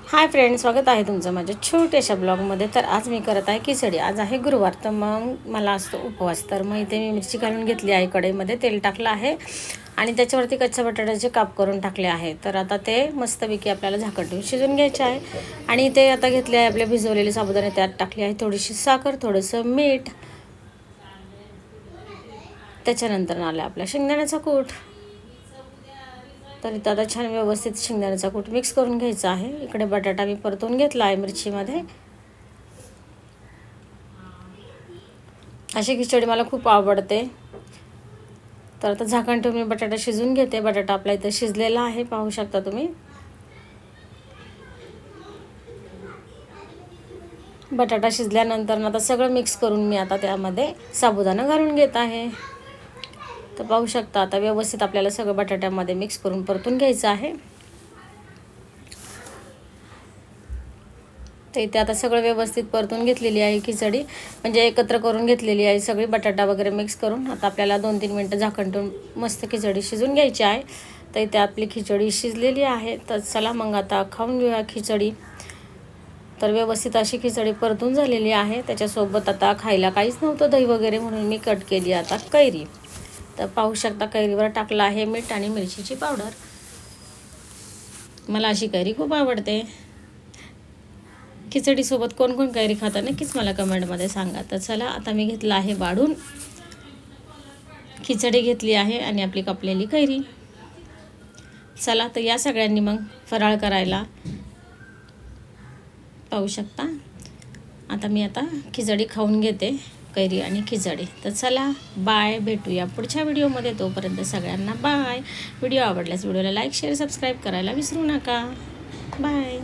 Hi friends, स्वागत आहे तुमचं माझ्या छोट्याशा ब्लॉगमध्ये। तर आज मी करत आहे खिचडी। आज आहे गुरुवार, तर मग मला असतो उपवास। तर मग इथे मी मिरची घालून घेतली आहे, कढईमध्ये तेल टाकलं आहे आणि त्याच्यावरती कच्च्या बटाट्याचे काप करून टाकले आहे। तर आता ते मस्तपैकी आपल्याला झाकण ठेवून शिजून घ्यायचे आहे। आणि इथे आता घेतले आहे आपले भिजवलेले साबुदाणे, त्यात टाकली आहे थोडीशी साखर, थोडंसं मीठ, त्याच्यानंतर आला आपला शेंगदाण्याचा कूट। तर इथं आता छान व्यवस्थित शेंगदाण्याचा कूट मिक्स करून घ्यायचा आहे। इकडे बटाटा मी परतून घेतला आहे मिरचीमध्ये। अशी खिचडी मला खूप आवडते। तर आता झाकण ठेवून मी बटाटा शिजवून घेते। बटाटा आपला इथं शिजलेला आहे, पाहू शकता तुम्ही। बटाटा शिजल्यानंतर आता सगळं मिक्स करून मी आता त्यामध्ये साबुदाणा घालून घेत आहे। तर पाहू शकता आता व्यवस्थित आपल्याला सगळं बटाट्यामध्ये मिक्स करून परतून घ्यायचं आहे। तर इथे आता सगळं व्यवस्थित परतून घेतलेली आहे खिचडी, म्हणजे एकत्र करून घेतलेली आहे सगळी, बटाटा वगैरे मिक्स करून। आता आपल्याला 2-3 मिनटं झाकण ठेवून मस्त खिचडी शिजून घ्यायची आहे। तर इथे आपली खिचडी शिजलेली आहे। तर चला मग आता खाऊन घेऊया खिचडी। तर व्यवस्थित अशी खिचडी परतून झालेली आहे। त्याच्यासोबत आता खायला काहीच नव्हतं, दही वगैरे, म्हणून मी कट केली आता कैरी। तर पाहू शकता कैरीवर टाकलं आहे मीठ आणि मिरचीची पावडर। मला अशी कैरी खूप आवडते। खिचडीसोबत कोण कोण कैरी खाता नक्कीच मला कमेंटमध्ये सांगा। तर चला आता मी घेतलं आहे वाढून, खिचडी घेतली आहे आणि आपली कापलेली कैरी। चला तर या सगळ्यांनी मग फराळ करायला। पाहू शकता आता मी खिचडी खाऊन घेते, कैरी आणि खिचडी। तर चला बाय, भेटूया पुढच्या व्हिडिओमध्ये। तोपर्यंत सगळ्यांना बाय। व्हिडिओ आवडल्यास व्हिडिओला लाईक, शेअर, सबस्क्राईब करायला विसरू नका। बाय।